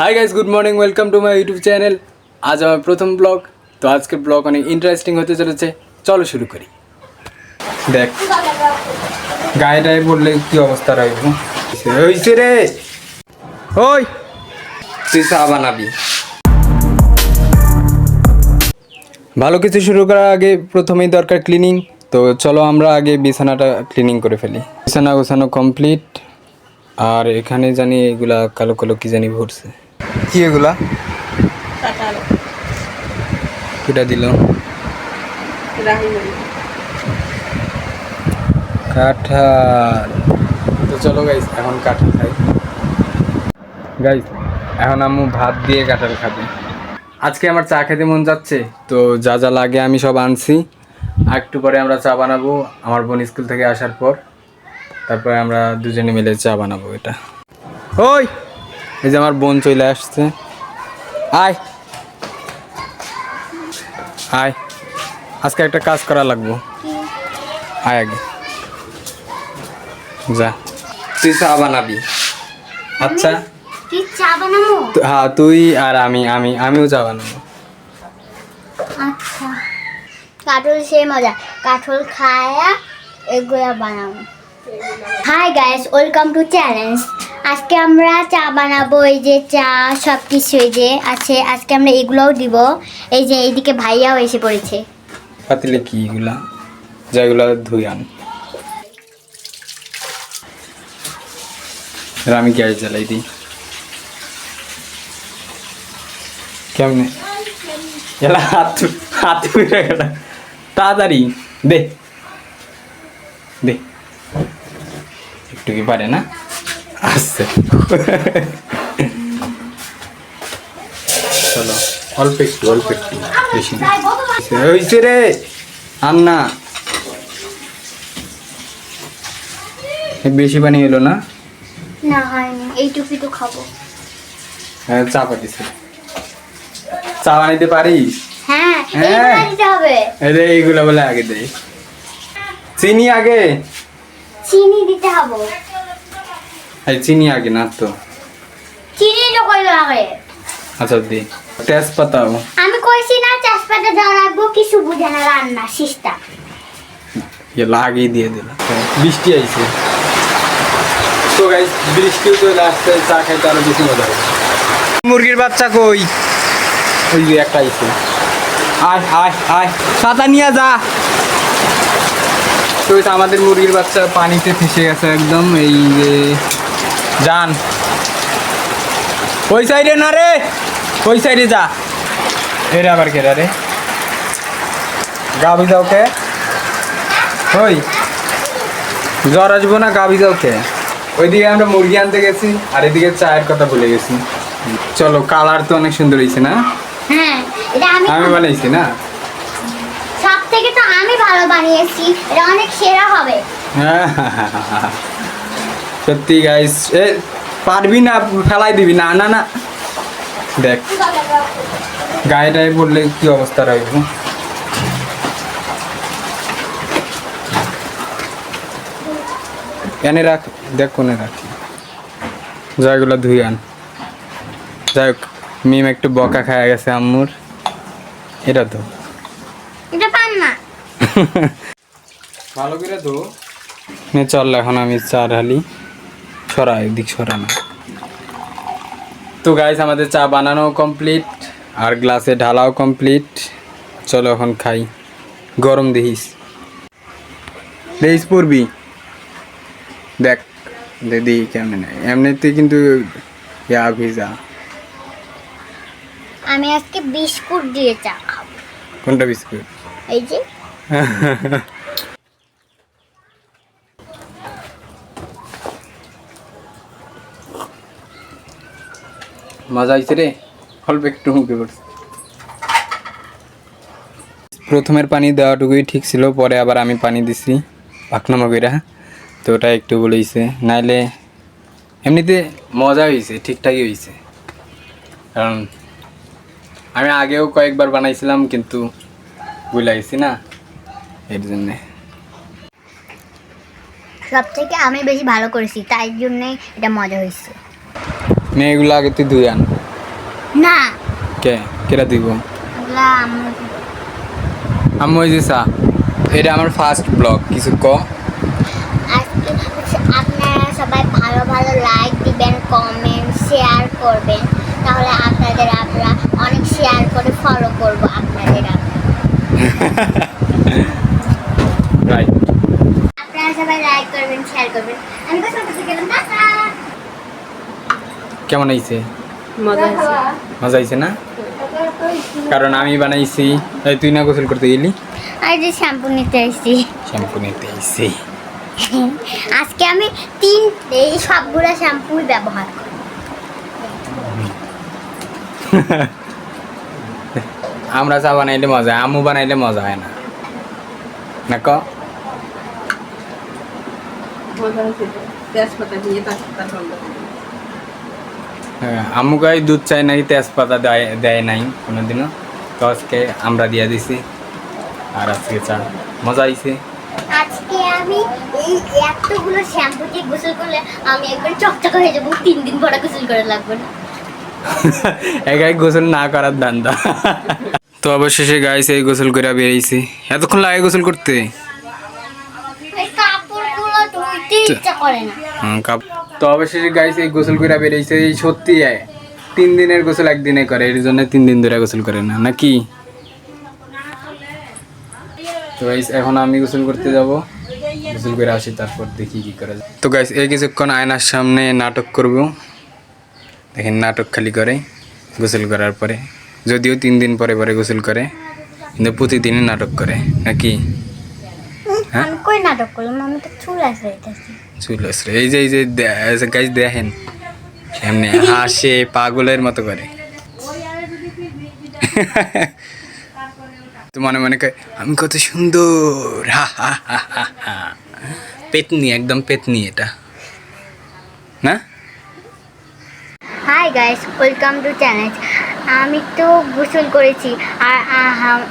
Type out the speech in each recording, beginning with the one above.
Hi guys, good morning, welcome to my YouTube channel. आज हमारा प्रथम ब्लॉग। तो आज के ब्लॉग अनेक इंटरेस्टिंग होते चलेছে। चलो शुरू करी। देख गायটাই বললে কি অবস্থা রাখবো হইছে রে। ওই তুই চা বানাবি। ভালো কিছু শুরু করার আগে প্রথমেই দরকার ক্লিনিং। তো চলো আমরা আগে বিছানাটা ক্লিনিং করে ফেলি। বিছানা গোছানো কমপ্লিট। আর এখানে জানি এগুলা কালো কালো কি জানি ভরছে। কি এগুলা? কাঁঠাল। কিটা দিল? কাঁঠাল। তো চলো গাইস, এখন কাঁঠাল খাই। গাইস এখন আম্মু ভাত দিয়ে কাঁঠাল খাবে। আজকে আমার চা খেতে মন যাচ্ছে, তো যা যা লাগে আমি সব আনছি। আর একটু পরে আমরা চা বানাবো আমার বোন স্কুল থেকে আসার পর। তারপরে আমরা দুজনে মিলে চা বানাবো। এটা ওই এই যে আমার বোন চলে আসছে। আয় আয়, আজকে একটা কাজ করা লাগবো। আয় আগে যা, তুই চা বানাবি। আচ্ছা তুই চা বানাবো? হ্যাঁ তুই আর আমিও চা বানাবো। আচ্ছা, কাঠল সে মজা, কাঠল খায়া এগুলা বানাবো। High guys, welcome to challenge. আজকে আমরা চা বানাবো। এই যে চা সব কিছু এই যে আছে, আজকে আমরা এগুলোও দিব। এই যে এইদিকে ভাইয়াও এসে পড়েছে। পাতিলে কি এগুলা? যেগুলা ধুই আন। আমি গ্যাস জ্বালাই দিই। কেমনে এলা হাত উঠে গেল। তাড়াতাড়ি দে দে, একটু কি পারে না? আসছে। চলো অল্প একটু বেশি না। হইছে রে আর না, বেশি পানি এলো না। না হয়নি, এইটুকুই তো খাবো। হ্যাঁ চা পাতিছে। চা বানাইতে পারিস? হ্যাঁ, হ্যাঁ। এইগুলা দিতে হবে। আরে এইগুলা বলে আগে দে। চিনি আগে? চিনি দিতে হবে। এই চিনি আগে না তো। চিনি তো কইলো আগে। আচ্ছা দে। তেজপাতাও আমি কইছি না তেজপাতা দেওয়া লাগবো, কিছু বুঝে না রান্না সিস্টেম। এগুলা আগেই দিয়ে দিলাম। বৃষ্টি আইছে তো গাইস, বৃষ্টিও চলে আসছে। চা খাইতে আরো বেশি মজা হবে। মুরগির বাচ্চা কই? ওই যে একটা আইছে। আয় আয় আয়, ছাতা নিয়ে যা। তো আমাদের মুরগির বাচ্চা পানিতে ফেসে গেছে একদম। এই যে যান ওই সাইডে না রে, ওই সাইডে যা। এর আবার কেরা রে? গা ভিজাও কে? ওই জ্বর আসবো না, গা ভিজাও কে? ওইদিকে আমরা মুরগি আনতে গেছি আর এদিকে চায়ের কথা ভুলে গেছি। চলো, কালার তো অনেক সুন্দর হয়েছে না? হ্যাঁ, এটা আমি বানাইছি না? সব থেকে তো আমি ভালো বানিয়েছি, এটা অনেক সেরা হবে। সত্যি গাইস, এ পারবি না, ফেলাই দিবি না। না না দেখ গায়েটাই বললে কি অবস্থা রাখবো। এনে রাখ, দেখ কোনে রাখি। যাইগুলো ধুই আন। যাই হোক, মিম একটু বকা খায়া গেছে আম্মুর। এটা তো এটা পান না। ভালো করে ধো। চল এখন আমি চা ঢালি। সরা এদিক সরা না। তো গাইস আমাদের চা বানানো কমপ্লিট আর গ্লাসে ঢালাও কমপ্লিট। চলো এখন খাই। গরম দেখিস, দেখিস পড়বি। দেখ দিদি কেমন, এমনিতে কিন্তু ইয়া ভিজা। আমি আজকে বিস্কুট দিয়ে চা খাবো। কোনটা বিস্কুট? এই যে মজা হয়েছে রে, অল্প একটু মুখে পড়ছে। প্রথমের পানি দেওয়াটুকুই ঠিক ছিল, পরে আবার আমি পানি দিছি পাকনামা কইরা। তো ওটা একটু বলেছে, নাইলে এমনিতে মজা হয়েছে, ঠিকঠাকই হয়েছে। কারণ আমি আগেও কয়েকবার বানাইছিলাম কিন্তু ভুলে গেছি না, এর জন্যে। সব থেকে আমি বেশি ভালো করেছি, তাই জন্যই এটা মজা হয়েছে। মেয়েগুলো আগে তুই ধুই আন। না কে কেরা দিব ওগুলা আম্মু দিবে। আম্মু ওই যে চা এটা আমার ফার্স্ট ব্লগ কিছু ক আজকে আপনারা সবাই ভালো ভালো লাইক দিবেন, কমেন্ট শেয়ার করবেন, তাহলে আপনাদের আমরা অনেক শেয়ার করে ফলো করব আপনাদের আমরা। রাইট আপনারা সবাই লাইক করবেন, শেয়ার করবেন। আমি তো সব কিছু গেলাম টাটা। কেমন হয়েছে মজা আছে। মজা হয়েছে না কারণ আমি বানাইছি এই তুই না গোসল করতে গেলি আর যে শ্যাম্পু নিতে এসেছি শ্যাম্পু নিতে এসেছি আজকে আমি এই সবগুলো শ্যাম্পুই ব্যবহার করি। আমরা চা বানাইলে মজা হয়, আম্মু বানাইলে মজা হয় না না ক মজা আছে তো। তেজপাতা দিয়ে তারপর হ্যাঁ, আম্মু গাই দুধ চাই নাই তেজপাতা দেয় নাই কোনোদিনও তো আজকে আমরা দিয়ে দিছি আর আজকে চা মজা আইছে আজকে আমি এই এতগুলো শ্যাম্পু দিয়ে গোসল করলে আমি একবার চকচকে হয়ে যাবো, 3 দিন পরে গোসল করে লাগবে না। একাই গোসল না করার ধান্দা তো অবশেষে গাইস এই গোসল করে বেরিয়েছি এতক্ষণ লাগে গোসল করতে এই কাপড়গুলো ধুইতে ইচ্ছা করে না। তো অবশেষে গাইস এই গোসল করে বেরিয়েছে এই সত্যি 3 দিনের গোসল একদিনে করে এর জন্য 3 দিন ধরে গোসল করে না নাকি তো গাইস এখন আমি গোসল করতে যাব গোসল করে আসি তারপর দেখি কি করা যায় তো গাইস এই কিছুক্ষণ আয়নার সামনে নাটক করব দেখেন নাটক খালি করে গোসল করার পরে যদিও 3 দিন পরে পরে গোসল করে কিন্তু প্রতিদিনই নাটক করে নাকি হ্যাঁ আমি কই নাটক করলাম, আমি তো চুল আসে যাইতেছি। চুল আসরে এই যে গাইস দেখেন সামনে হাসে পাগলের মতো করে তো মনে মনে কয় আমি কত সুন্দর হা হা হা হা হা। পেতনি একদম পেতনি এটা না high guys, welcome to channel. আমি তো গোসল করেছি আর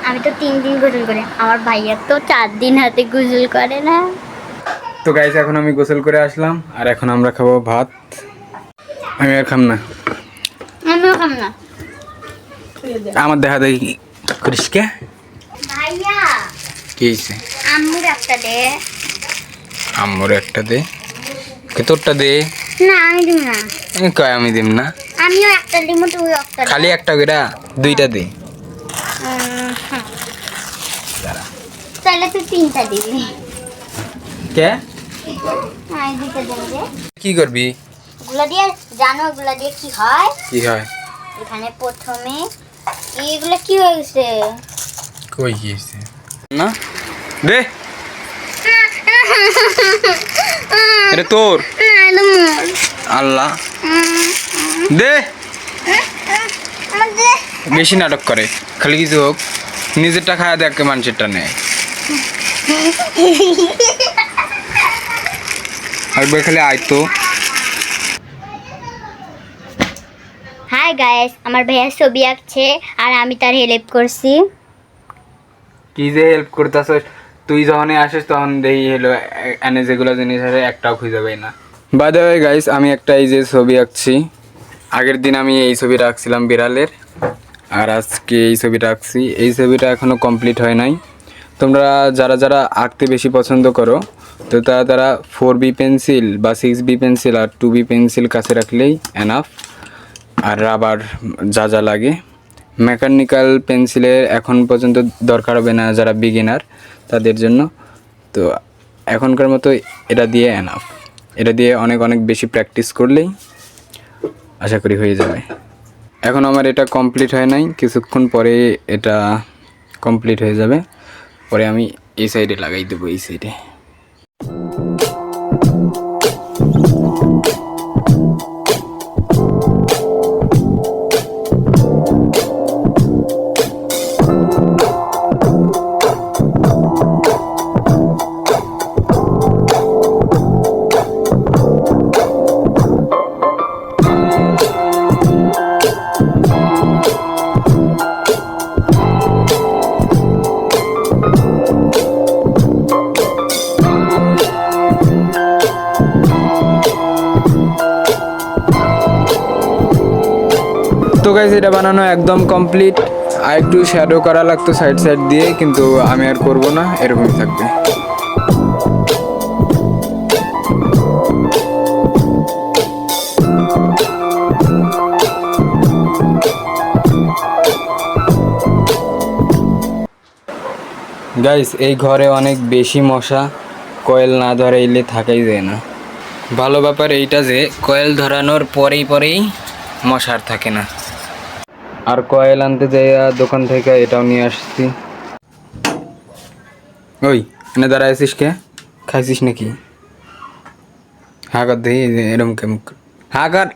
আমি তো 3 দিন গোসল করি, আমার ভাইয়া তো 4 দিন হাতে গোসল করে না। তো গাইস এখন আমি গোসল করে আসলাম আর এখন আমরা খাবো ভাত আমি আর খাম না আমিও খাম না। আমার দেখা দেখি করিস কে ভাইয়া কি হয়েছে আম্মুর একটা দে। আম্মুর একটা দে কে তোরটা দে না আমি দিব না, কয় আমি দিম না আমিও একটা দিব, তুই একটা দে। খালি একটা করে দুইটা দে হ্যাঁ। তাহলে তুই 3টা দিবি। কে আমি 2টা দেব যে। কি করবি ওগুলা দিয়ে জানো, ওগুলা দিয়ে কি হয়? কি হয় এখানে প্রথমে এগুলা কি হয়েছে? কই কি হয়েছে না দে এটা তোর আল্লাহ দে বেশি নাটক করে খালি কিছু হোক নিজেরটা খায়া দেখে মানুষেরটা নেয় একবার খালি আইতো হাই গাইস, আমার ভাইয়া ছবি আঁকছে আর আমি তার হেল্প করছি। কি যে হেল্প করতেছস তুই যখনই আসিস তখন দেখি হলো এনে যেগুলো জিনিস আছে একটাও খুঁজে পাই না বাই দ্য ওয়ে গাইস আমি একটা এই যে ছবি আঁকছি আগের দিন আমি এই ছবিটা আঁকছিলাম বিড়ালের আর আজকে এই ছবিটা আঁকছি এই ছবিটা এখনও কমপ্লিট হয় নাই তোমরা যারা যারা আঁকতে বেশি পছন্দ করো তো তারা 4B পেন্সিল বা 6B পেন্সিল আর 2B পেন্সিল কাছে রাখলেই এনাফ আর রাবার যা যা লাগে মেকানিক্যাল পেন্সিলের এখন পর্যন্ত দরকার হবে না যারা বিগিনার তাদের জন্য তো এখনকার মতো এটা দিয়ে এনাফ এটা দিয়ে অনেক অনেক বেশি প্র্যাকটিস করলেই আশা করি হয়ে যাবে এখন আমার এটা কমপ্লিট হয় নাই কিছুক্ষণ পরে এটা কমপ্লিট হয়ে যাবে পরে আমি এই সাইডে লাগাই দেবো এই সাইডে গাইস এটা বানানো একদম কমপ্লিট। আর একটু শ্যাডো করা লাগতো সাইড সাইড দিয়ে, কিন্তু আমি আর করব না, এরকমই থাকবে। গাইস এই ঘরে অনেক বেশি মশা, কয়েল না ধরাইলে থাকাই যায় না। ভালো ব্যাপার এইটা যে কয়েল ধরানোর পরেই মশা আর থাকে না। আর কয়েল আনতে যাইয়া দোকান থেকে এটাও নিয়ে আসছি। ওই এনে দাঁড়াইছিস কে? খাইছিস নাকি? হাকার দেখি এরকম কে মুখ হাকার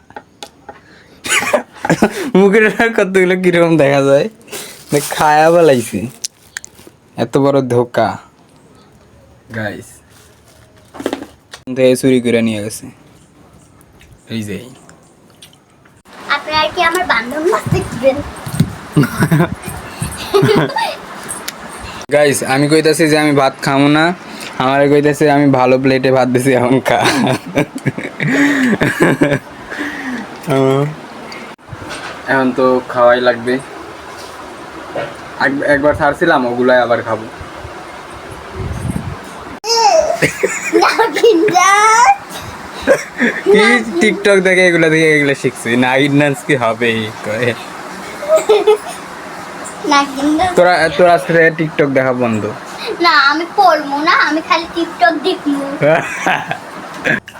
মুখের কতগুলো কিরকম দেখা যায়, খায়া বলাইছি। এত বড় ধোকা গাইস, চুরি করে নিয়ে গেছে। এই যে আপনারা কি আমার বান্ধব মাছ দেখবেন? গাইস আমি কইতাছি যে আমি ভাত খাবো না, আমারে কইতাছে আমি ভালো প্লেটে ভাত দিছি এখন খা। এখন তো খাওয়াই লাগবে। একবার ছাড়ছিলাম, ওগুলাই আবার খাবো। কি টিকটক দেখে এগুলা শিখছি। নাইট ডান্স কি হবে কয়ে। তোরা আজকে থেকে টিকটক দেখা বন্ধ। না আমি পড়বো না, আমি খালি টিকটক দেখবো।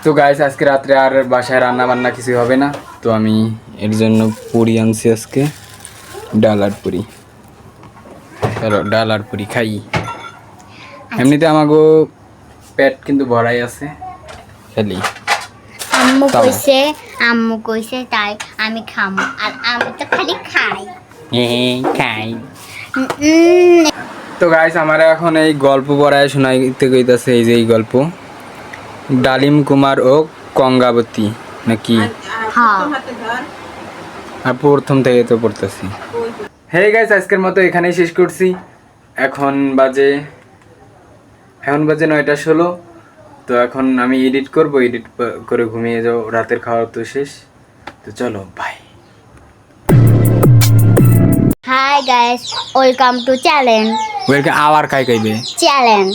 তো গাইস আজকে রাত্রে আর বাসায় রান্না বান্না কিছু হবে না, তো আমি এর জন্য পুরি আনছি আজকে, ডাল আর পুরি। চলো ডাল আর পুরি খাই। এমনিতে আমাগো পেট কিন্তু ভরাই আছে, খালি আম্মু কইছে তাই আমি খামো, আর আমি তো খালি খাই। তো গাইস আমার এখন এই গল্প পড়ায় শোনাইতে কইতাছে। এই যে এই গল্প, ডালিম কুমার ও গঙ্গাবতী নাকি, হ্যাঁ হাতে ধর আর প্রথম থেকে তো পড়তেছি। হে গাইস আজকের মতো এখানেই শেষ করছি। এখন বাজে 9:16। তো এখন আমি এডিট করব, এডিট করে ঘুমিয়ে যাও। রাতের খাওয়া তো শেষ, তো চলো bye. Hi guys, welcome to challenge. Welcome আবার কাই কইবে চ্যালেঞ্জ